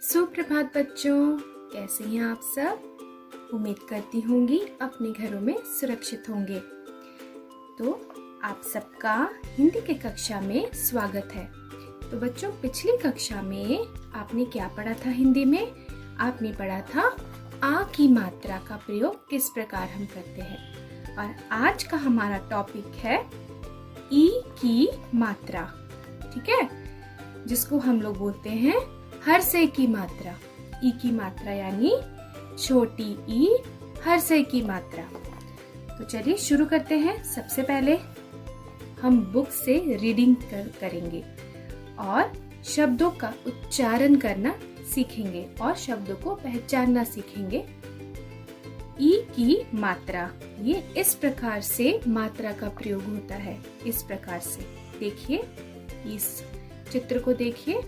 सुप्रभात बच्चों, कैसे हैं आप सब। उम्मीद करती होंगी अपने घरों में सुरक्षित होंगे। तो आप सबका हिंदी के कक्षा में स्वागत है। तो बच्चों, पिछली कक्षा में आपने क्या पढ़ा था? हिंदी में आपने पढ़ा था आ की मात्रा का प्रयोग किस प्रकार हम करते हैं। और आज का हमारा टॉपिक है ई की मात्रा, ठीक है, जिसको हम लोग बोलते हैं हर्षय की मात्रा। ई की मात्रा यानी छोटी ई, हर्षय की मात्रा। तो चलिए शुरू करते हैं। सबसे पहले हम बुक से रीडिंग करेंगे और शब्दों का उच्चारण करना सीखेंगे और शब्दों को पहचानना सीखेंगे। ई की मात्रा, ये इस प्रकार से मात्रा का प्रयोग होता है। इस प्रकार से देखिए, इस चित्र को देखिए।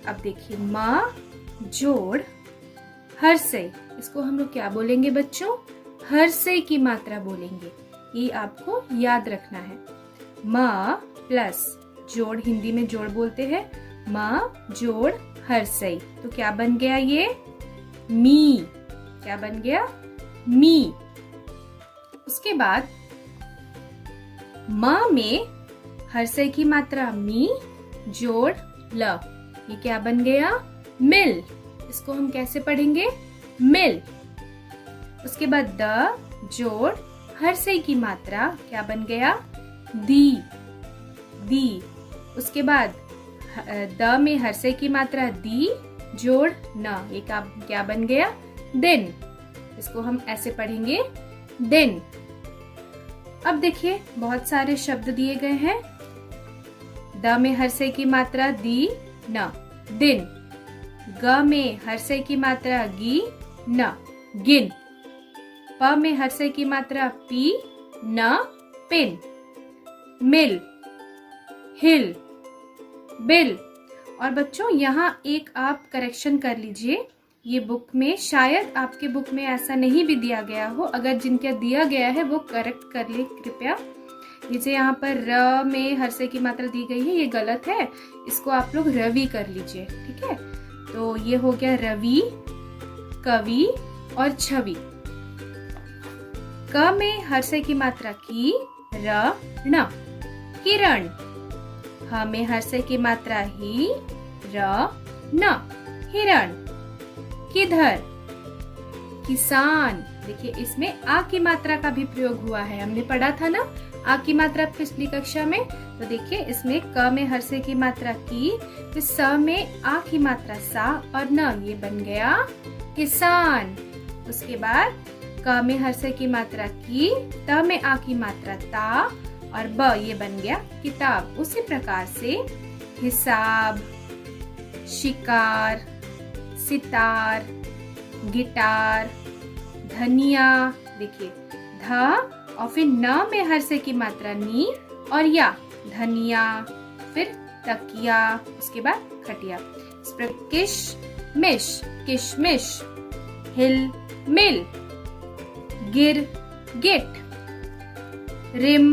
अब देखिए, माँ जोड़ हर्षय, इसको हम लोग क्या बोलेंगे बच्चों? हर्षय की मात्रा बोलेंगे। ये आपको याद रखना है। माँ प्लस जोड़, हिंदी में जोड़ बोलते हैं, माँ जोड़ हर्षय, तो क्या बन गया? ये मी। क्या बन गया? मी। उसके बाद माँ में हर्षय की मात्रा मी जोड़ ल, ये क्या बन गया? मिल। इसको हम कैसे पढ़ेंगे? मिल। उसके बाद द जोड़ हर्षय की मात्रा क्या बन गया? दी। दी। उसके बाद द में हर्षय की मात्रा दी जोड़ न, ये क्या बन गया? दिन। इसको हम ऐसे पढ़ेंगे, दिन। अब देखिए, बहुत सारे शब्द दिए गए हैं। द में हर्षय की मात्रा दी न, दिन। ग में हर्षय की मात्रा गी न, गिन। प में हर्षय की मात्रा पी न, पिन। मिल, हिल, बिल। और बच्चों, यहाँ एक आप करेक्शन कर लीजिए। ये बुक में, शायद आपके बुक में ऐसा नहीं भी दिया गया हो। अगर जिनके दिया गया है वो करेक्ट कर ले कृपया। जैसे यहाँ पर र में हर्षय की मात्रा दी गई है, ये गलत है। इसको आप लोग रवि कर लीजिए, ठीक है। तो ये हो गया रवि, कवि और छवि। क में हर्षय की मात्रा की र न, किरण। ह में हर्षय की मात्रा ही र न, हिरण। किधर, किसान। देखिए, इसमें आ की मात्रा का भी प्रयोग हुआ है। हमने पढ़ा था ना आ की मात्रा पिछली कक्षा में। तो देखिए, इसमें क में हर्षय की मात्रा की, फिर स में आ की मात्रा सा और न, ये बन गया किसान। उसके बाद क में हर्षय की मात्रा की, त में आ की मात्रा ता और ब, ये बन गया किताब। उसी प्रकार से हिसाब, शिकार, सितार, गिटार, धनिया। देखिए, ध और फिर न में हर्षय की मात्रा नी और या, धनिया। फिर तकिया, उसके बाद खटिया। इस पर किश मिश, किशमिश। हिल मिल, गिर गिट, रिम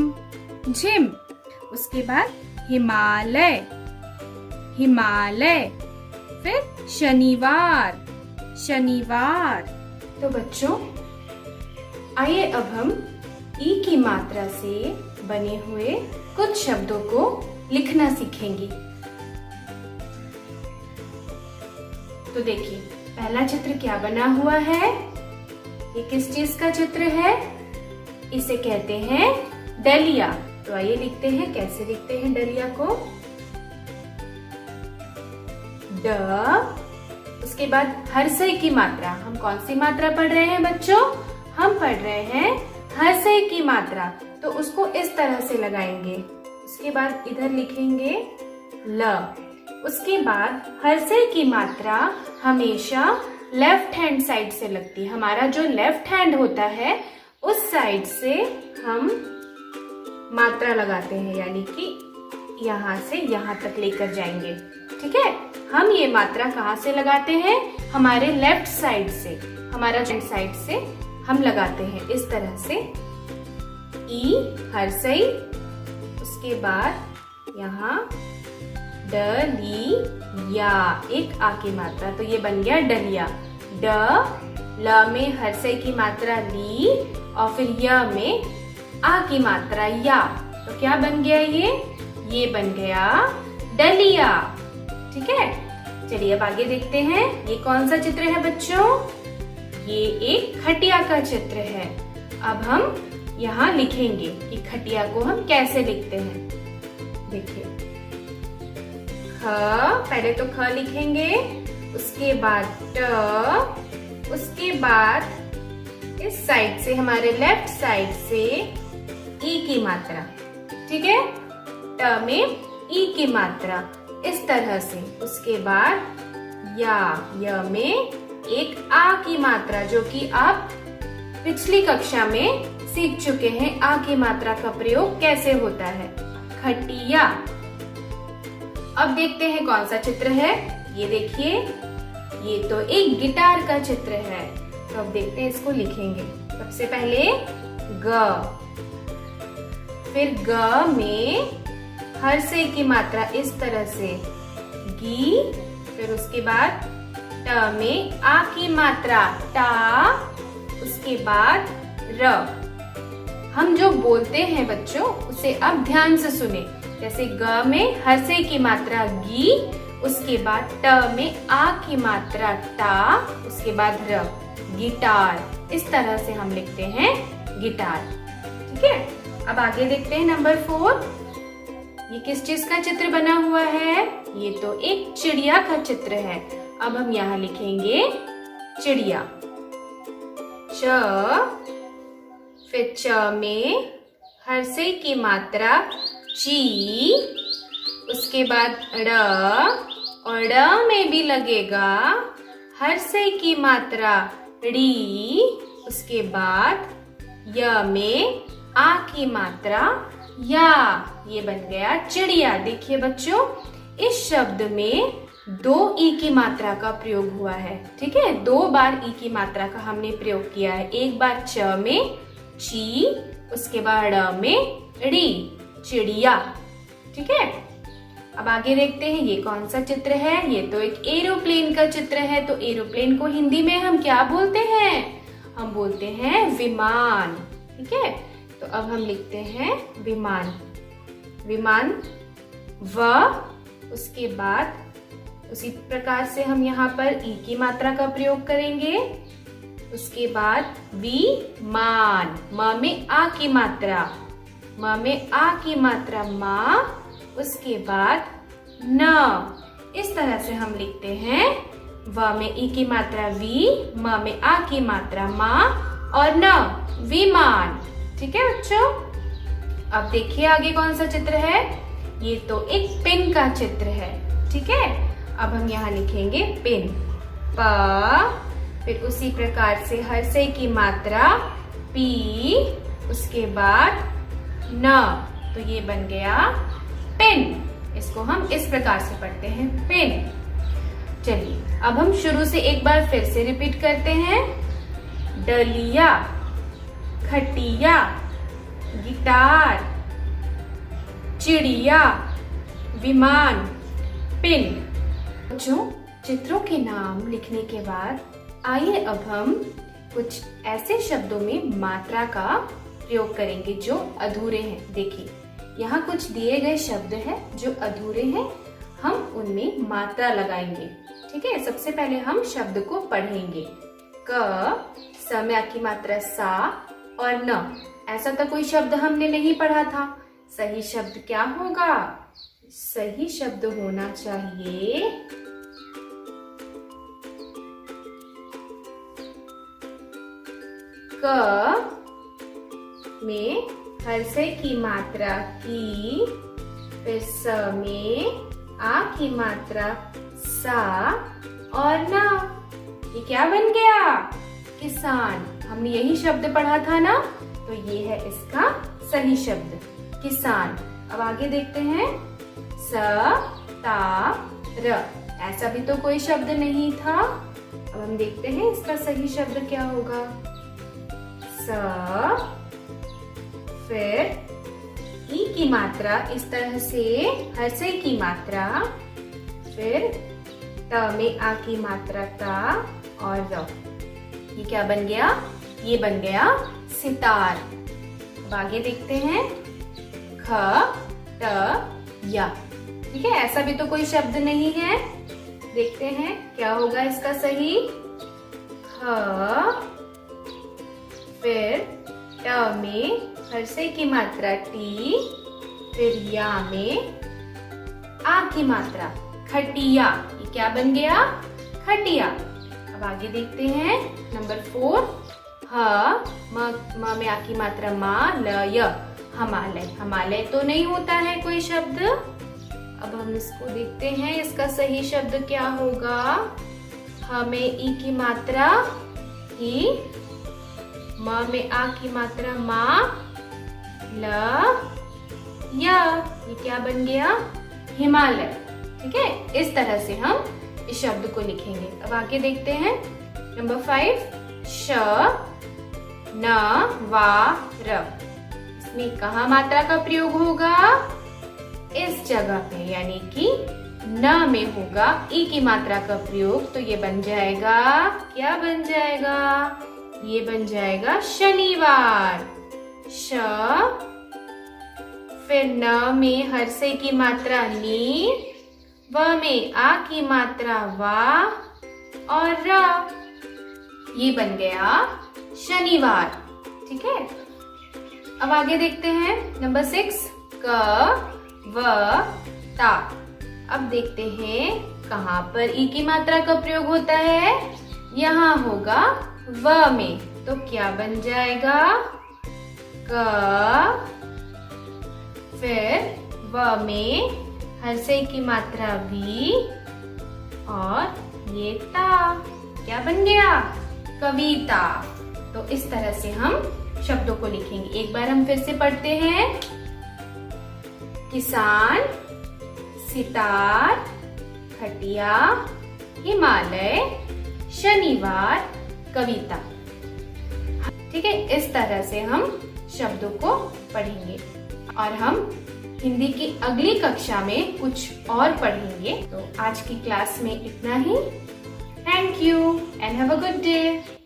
झिम। उसके बाद हिमालय, हिमालय। फिर शनिवार, शनिवार। तो बच्चों, आइए अब हम ई की मात्रा से बने हुए कुछ शब्दों को लिखना सीखेंगे। तो देखिए, पहला चित्र क्या बना हुआ है? ये किस चीज का चित्र है? इसे कहते हैं डलिया। तो आइए लिखते हैं। कैसे लिखते हैं डलिया को? ड। उसके बाद हर्षय की मात्रा, हम कौन सी मात्रा पढ़ रहे हैं बच्चों? हम पढ़ रहे हैं हर्षय की मात्रा, तो उसको इस तरह से लगाएंगे। उसके बाद इधर लिखेंगे ल। उसके बाद हर्षय की मात्रा हमेशा लेफ्ट हैंड साइड से लगती है। हमारा जो लेफ्ट हैंड होता है, उस साइड से हम मात्रा लगाते हैं, यानी कि यहाँ से यहाँ तक लेकर जाएंगे, ठीक है। हम ये मात्रा कहाँ से लगाते हैं? हमारे लेफ्ट साइड से, हमारा राइट साइड से हम लगाते हैं इस तरह से। ई हर्षय, उसके बाद यहाँ डलिया, एक आ की मात्रा, तो ये बन गया डलिया। ड ल में हर्षय की मात्रा ली और फिर य में आ की मात्रा या, तो क्या बन गया ये बन गया डलिया। ठीक है, चलिए अब आगे देखते हैं। ये कौन सा चित्र है बच्चों? ये एक खटिया का चित्र है। अब हम यहाँ लिखेंगे कि खटिया को हम कैसे लिखते हैं। देखिए, ख, पहले तो ख लिखेंगे, उसके बाद ट, उसके बाद इस साइड से, हमारे लेफ्ट साइड से ई की मात्रा। ठीक है, ट में ई की मात्रा इस तरह से। उसके बाद य में एक आ की मात्रा, जो कि आप पिछली कक्षा में सीख चुके हैं आ की मात्रा का प्रयोग कैसे होता है। खटिया। अब देखते हैं कौन सा चित्र है। ये देखिए, ये तो एक गिटार का चित्र है। तो अब देखते हैं, इसको लिखेंगे। सबसे पहले ग, फिर ग में हर्षय की मात्रा इस तरह से गी, फिर उसके बाद ट में आ की मात्रा टा, उसके बाद र। हम जो बोलते हैं बच्चों, उसे अब ध्यान से सुने। जैसे ग में हर्षय की मात्रा गी, उसके बाद ट में आ की मात्रा टा, उसके बाद र, गिटार। इस तरह से हम लिखते हैं गिटार। ठीक है, अब आगे देखते हैं नंबर 4। ये किस चीज का चित्र बना हुआ है? ये तो एक चिड़िया का चित्र है। अब हम यहाँ लिखेंगे चिड़िया। च, फिर च में हर्षय की मात्रा ची, उसके बाद ड़, और ड़ में भी लगेगा हर्षय की मात्रा ड़ी, उसके बाद य में आ की मात्रा या। ये बन गया चिड़िया। देखिए बच्चों, इस शब्द में 2 ई की मात्रा का प्रयोग हुआ है। ठीक है, 2 बार ई की मात्रा का हमने प्रयोग किया है। एक बार च में ची, उसके बाद ड़ में ड़ी, चिड़िया। ठीक है, अब आगे देखते हैं ये कौन सा चित्र है। ये तो एक एरोप्लेन का चित्र है। तो एरोप्लेन को हिंदी में हम क्या बोलते हैं? हम बोलते हैं विमान। ठीक है, तो अब हम लिखते हैं विमान। विमान व, उसके बाद उसी प्रकार से हम यहाँ पर ई की मात्रा का प्रयोग करेंगे। उसके बाद विमान, म में आ की मात्रा, म में आ की मात्रा मा, उसके बाद न। इस तरह से हम लिखते हैं व में ई की मात्रा वी, म में आ की मात्रा मा और न, विमान। ठीक है बच्चों, अब देखिए आगे कौन सा चित्र है। ये तो एक पेन का चित्र है। ठीक है, अब हम यहाँ लिखेंगे पेन। प, फिर उसी प्रकार से हर्षय की मात्रा पी, उसके बाद न, तो ये बन गया पेन। इसको हम इस प्रकार से पढ़ते हैं, पेन। चलिए अब हम शुरू से एक बार फिर से रिपीट करते हैं। डलिया, खटिया, गिटार, चिड़िया, विमान, पेन। बच्चों, चित्रों के नाम लिखने के बाद आइए अब हम कुछ ऐसे शब्दों में मात्रा का प्रयोग करेंगे जो अधूरे हैं। देखिए, यहाँ कुछ दिए गए शब्द हैं जो अधूरे हैं, हम उनमें मात्रा लगाएंगे। ठीक है, सबसे पहले हम शब्द को पढ़ेंगे। क, स में आ की मात्रा सा और न। ऐसा तो कोई शब्द हमने नहीं पढ़ा था। सही शब्द क्या होगा? सही शब्द होना चाहिए क में हर्षय की मात्रा की, फिर स में आ की मात्रा सा और ना। ये क्या बन गया? किसान। हमने यही शब्द पढ़ा था ना, तो ये है इसका सही शब्द, किसान। अब आगे देखते हैं। स, ता, र। ऐसा भी तो कोई शब्द नहीं था। अब हम देखते हैं इसका सही शब्द क्या होगा। स, फिर ई की मात्रा इस तरह से हर्षई की मात्रा, फिर त में आ की मात्रा ता और र। ये क्या बन गया? ये बन गया सितार। अब आगे देखते हैं ख ट या। ठीक है, ऐसा भी तो कोई शब्द नहीं है। देखते हैं क्या होगा इसका सही। ख, फिर ट में हर्षई की मात्रा टी, फिर या में आ की मात्रा खटिया। ये क्या बन गया? खटिया। अब आगे देखते हैं नंबर 4 ह म में आ की मात्रा मा ल य, हिमालय। हिमालय तो नहीं होता है कोई शब्द। अब हम इसको देखते हैं, इसका सही शब्द क्या होगा। ह में ई की मात्रा ई, म में आ की मात्रा मा, ल या। ये क्या बन गया? हिमालय। ठीक है, इस तरह से हम इस शब्द को लिखेंगे। अब आगे देखते हैं नंबर 5 श न वा र। इसमें कहाँ मात्रा का प्रयोग होगा? इस जगह पे, यानी कि न में होगा ई की मात्रा का प्रयोग। तो ये बन जाएगा, क्या बन जाएगा? ये बन जाएगा शनिवार। श, फिर न में हर्षई की मात्रा नी, व में आ की मात्रा वा और र। ये बन गया शनिवार। ठीक है, अब आगे देखते हैं नंबर 6 क व ता। अब देखते हैं कहाँ पर ई की मात्रा का प्रयोग होता है। यहाँ होगा व में। तो क्या बन जाएगा? क, फिर व में हर्षई की मात्रा भी और ये ता। क्या बन गया? कविता। तो इस तरह से हम शब्दों को लिखेंगे। एक बार हम फिर से पढ़ते हैं। किसान, सितार, खटिया, हिमालय, शनिवार, कविता। ठीक है, इस तरह से हम शब्दों को पढ़ेंगे और हम हिंदी की अगली कक्षा में कुछ और पढ़ेंगे। तो आज की क्लास में इतना ही। Thank you and have a good day.